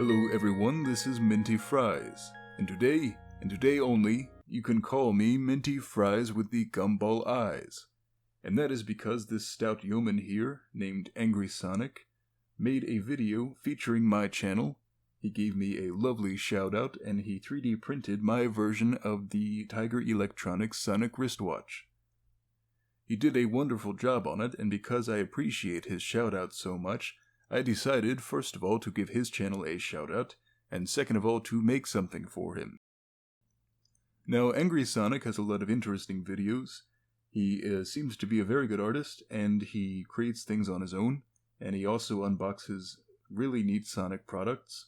Hello everyone, this is Minty Fries, and today only, you can call me Minty Fries with the gumball eyes. And that is because this stout yeoman here, named Angry Sonic, made a video featuring my channel. He gave me a lovely shout out, and he 3D printed my version of the Tiger Electronics Sonic wristwatch. He did a wonderful job on it, and because I appreciate his shout out so much, I decided, first of all, to give his channel a shout-out, and second of all, to make something for him. Now, Angry Sonic has a lot of interesting videos. He seems to be a very good artist, and he creates things on his own, and he also unboxes really neat Sonic products.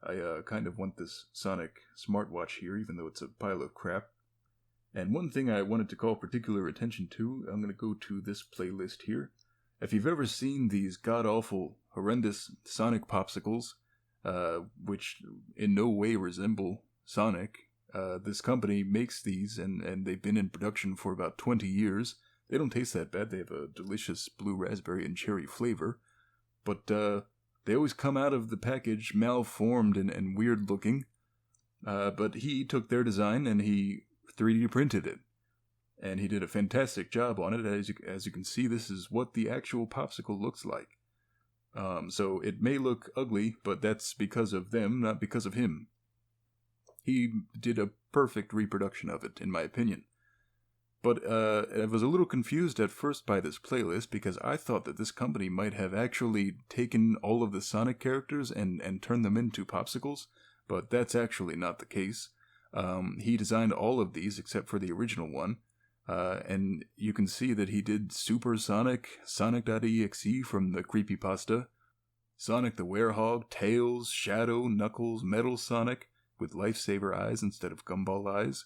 I kind of want this Sonic smartwatch here, even though it's a pile of crap. And one thing I wanted to call particular attention to, I'm going to go to this playlist here. If you've ever seen these god-awful, horrendous Sonic popsicles, which in no way resemble Sonic, this company makes these, and they've been in production for about 20 years. They don't taste that bad. They have a delicious blue raspberry and cherry flavor, but they always come out of the package malformed and weird looking. But he took their design and he 3D printed it. And he did a fantastic job on it. As you can see, this is what the actual popsicle looks like. So it may look ugly, but that's because of them, not because of him. He did a perfect reproduction of it, in my opinion. But I was a little confused at first by this playlist, because I thought that this company might have actually taken all of the Sonic characters and turned them into popsicles, but that's actually not the case. He designed all of these except for the original one. And you can see that he did Super Sonic, Sonic.exe from the creepypasta, Sonic the Werehog, Tails, Shadow, Knuckles, Metal Sonic, with lifesaver eyes instead of gumball eyes.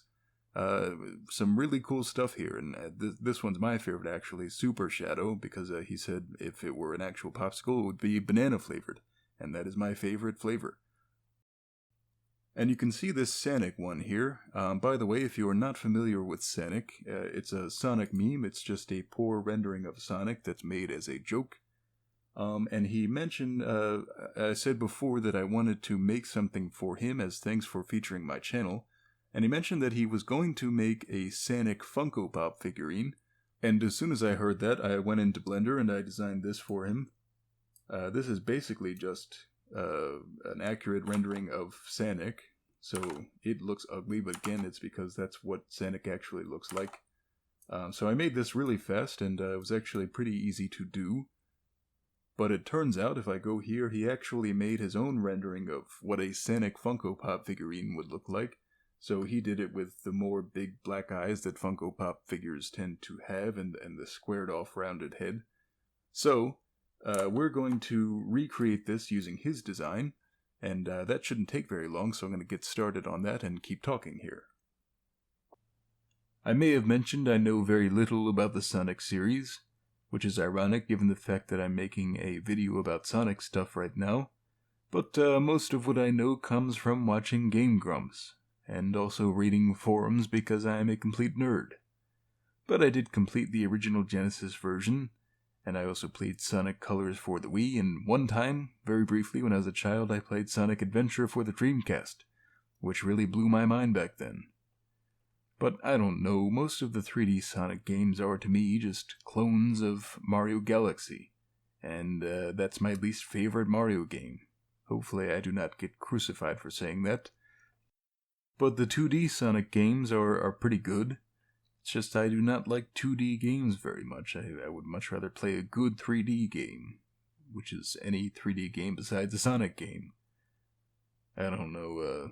Some really cool stuff here, and this one's my favorite actually, Super Shadow, because he said if it were an actual popsicle it would be banana flavored, and that is my favorite flavor. And you can see this Sanic one here. By the way, if you are not familiar with Sanic, it's a Sonic meme. It's just a poor rendering of Sonic that's made as a joke. And he mentioned, I said before that I wanted to make something for him as thanks for featuring my channel. And he mentioned that he was going to make a Sanic Funko Pop figurine. And as soon as I heard that, I went into Blender and I designed this for him. This is basically just an accurate rendering of Sanic, so it looks ugly, but again, it's because that's what Sanic actually looks like. So I made this really fast, and it was actually pretty easy to do. But it turns out, if I go here, he actually made his own rendering of what a Sanic Funko Pop figurine would look like. So he did it with the more big black eyes that Funko Pop figures tend to have, and the squared off rounded head. So we're going to recreate this using his design, and that shouldn't take very long, so I'm going to get started on that and keep talking here. I may have mentioned I know very little about the Sonic series, which is ironic given the fact that I'm making a video about Sonic stuff right now, but most of what I know comes from watching Game Grumps, and also reading forums because I am a complete nerd. But I did complete the original Genesis version, and I also played Sonic Colors for the Wii, and one time, very briefly when I was a child, I played Sonic Adventure for the Dreamcast, which really blew my mind back then. But I don't know, most of the 3D Sonic games are to me just clones of Mario Galaxy, and that's my least favorite Mario game. Hopefully I do not get crucified for saying that. But the 2D Sonic games are pretty good. It's just I do not like 2D games very much. I would much rather play a good 3D game, which is any 3D game besides a Sonic game. I don't know,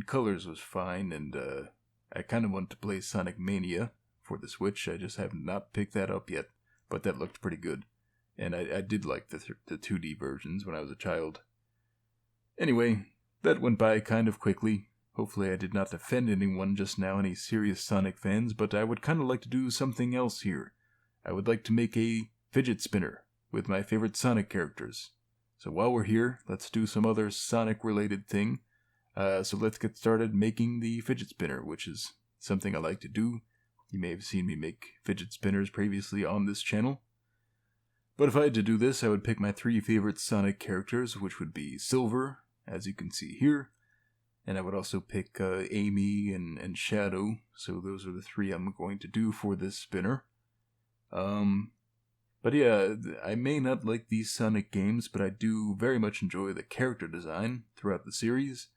Colors was fine, and I kind of want to play Sonic Mania for the Switch. I just have not picked that up yet, but that looked pretty good. And I did like the 2D versions when I was a child. Anyway, that went by kind of quickly. Hopefully I did not offend anyone just now, any serious Sonic fans, but I would kind of like to do something else here. I would like to make a fidget spinner with my favorite Sonic characters. So while we're here, let's do some other Sonic-related thing. So let's get started making the fidget spinner, which is something I like to do. You may have seen me make fidget spinners previously on this channel. But if I had to do this, I would pick my 3 favorite Sonic characters, which would be Silver, as you can see here. And I would also pick Amy and Shadow, so those are the three I'm going to do for this spinner. But yeah, I may not like these Sonic games, but I do very much enjoy the character design throughout the series.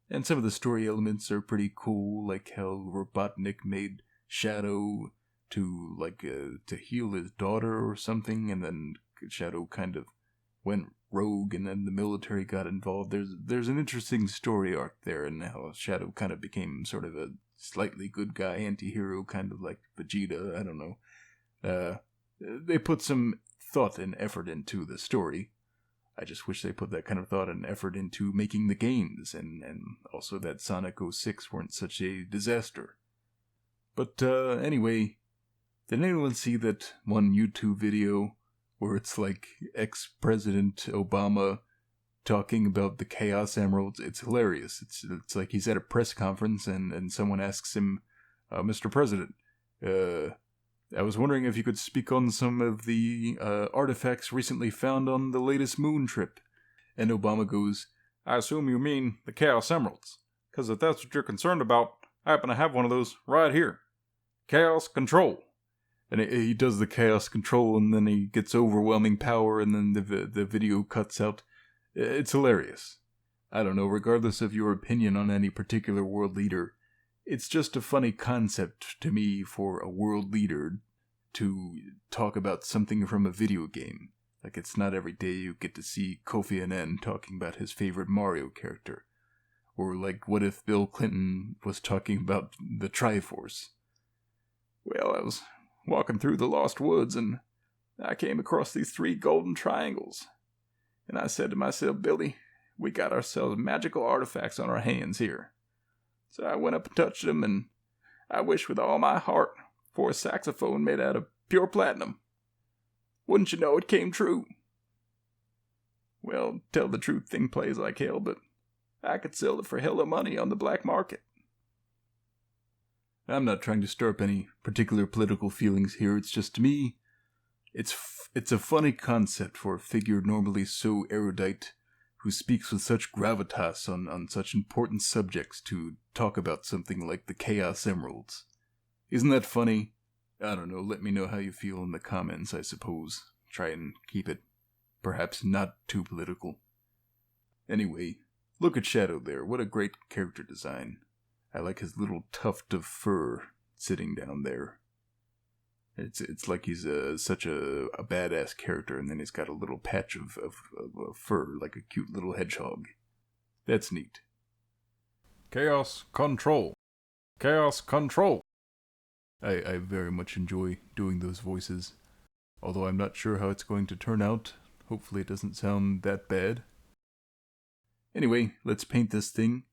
And some of the story elements are pretty cool, like how Robotnik made Shadow to heal his daughter or something, and then Shadow kind of went rogue, and then the military got involved. There's an interesting story arc there, and how Shadow kind of became sort of a slightly good guy anti-hero, kind of like Vegeta. I don't know. They put some thought and effort into the story. I just wish they put that kind of thought and effort into making the games, and also that Sonic 06 weren't such a disaster. But anyway, did anyone see that one YouTube video where it's like ex-President Obama talking about the Chaos Emeralds? It's hilarious. It's like he's at a press conference and someone asks him, Mr. President, I was wondering if you could speak on some of the artifacts recently found on the latest moon trip. And Obama goes, I assume you mean the Chaos Emeralds, because if that's what you're concerned about, I happen to have one of those right here. Chaos Control. And he does the Chaos Control, and then he gets overwhelming power, and then the video cuts out. It's hilarious. I don't know, regardless of your opinion on any particular world leader, it's just a funny concept to me for a world leader to talk about something from a video game. Like, it's not every day you get to see Kofi Annan talking about his favorite Mario character. Or like, what if Bill Clinton was talking about the Triforce? Well, I was walking through the Lost Woods, and I came across these 3 golden triangles. And I said to myself, Billy, we got ourselves magical artifacts on our hands here. So I went up and touched them, and I wished with all my heart for a saxophone made out of pure platinum. Wouldn't you know, it came true. Well, tell the truth, thing plays like hell, but I could sell it for hella money on the black market. I'm not trying to stir up any particular political feelings here. It's just, to me, it's a funny concept for a figure normally so erudite, who speaks with such gravitas on such important subjects, to talk about something like the Chaos Emeralds. Isn't that funny? I don't know, let me know how you feel in the comments, I suppose. Try and keep it perhaps not too political. Anyway, look at Shadow there, what a great character design. I like his little tuft of fur sitting down there. It's like he's such a badass character, and then he's got a little patch of fur, like a cute little hedgehog. That's neat. Chaos Control. Chaos Control. I very much enjoy doing those voices, although I'm not sure how it's going to turn out. Hopefully it doesn't sound that bad. Anyway, let's paint this thing.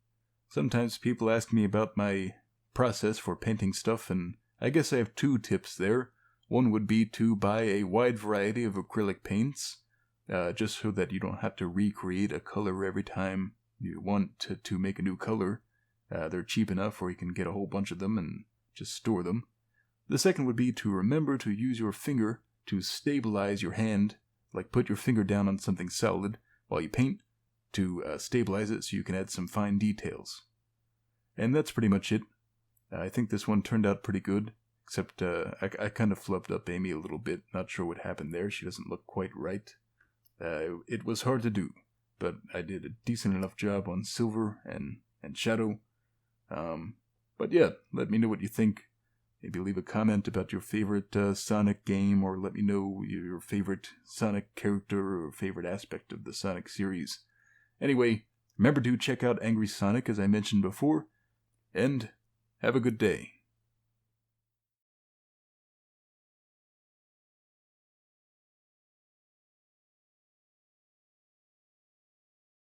Sometimes people ask me about my process for painting stuff, and I guess I have 2 tips there. One would be to buy a wide variety of acrylic paints, just so that you don't have to recreate a color every time you want to make a new color. They're cheap enough where you can get a whole bunch of them and just store them. The second would be to remember to use your finger to stabilize your hand, like put your finger down on something solid while you paint, to stabilize it so you can add some fine details. And that's pretty much it. I think this one turned out pretty good, except I kind of flubbed up Amy a little bit. Not sure what happened there. She doesn't look quite right. It was hard to do, but I did a decent enough job on Silver and Shadow. But yeah, let me know what you think. Maybe leave a comment about your favorite Sonic game, or let me know your favorite Sonic character or favorite aspect of the Sonic series. Anyway, remember to check out Angry Sonic, as I mentioned before, and have a good day.